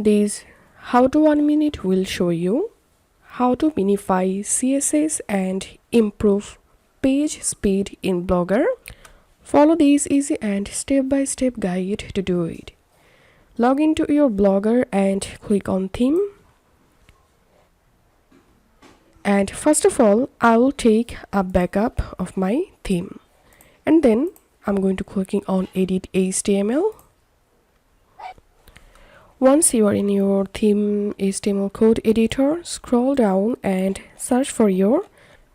This How to 1 Minute will show you how to minify CSS and improve page speed in Blogger. Follow this easy and step-by-step guide to do it. Log into your Blogger and click on theme. And first of all, I will take a backup of my theme. And then I'm going to clicking on edit HTML. Once you are in your theme HTML code editor, scroll down and search for your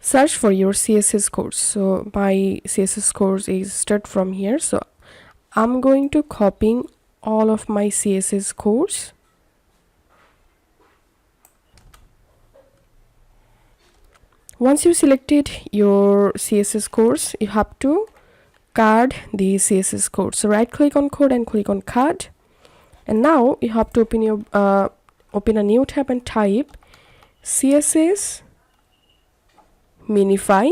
CSS course. So my CSS course is start from here. So I'm going to copy all of my CSS course. Once you selected your CSS course, you have to card the CSS code. So right click on code and click on card. And now you have to open a new tab and type CSS Minify.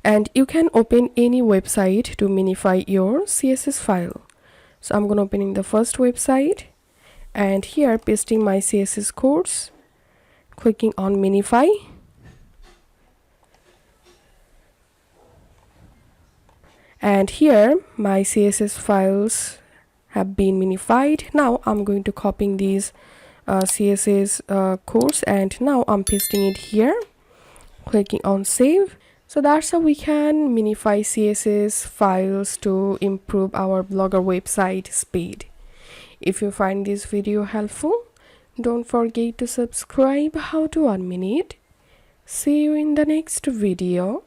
And you can open any website to minify your CSS file. So I'm gonna opening the first website and here pasting my CSS codes, clicking on Minify. And here my CSS files have been minified. Now I'm going to copying these CSS course and now I'm pasting it here, clicking on save. So that's how we can minify CSS files to improve our Blogger website speed. If you find this video helpful, don't forget to subscribe. How to 1 Minute. See you in the next video.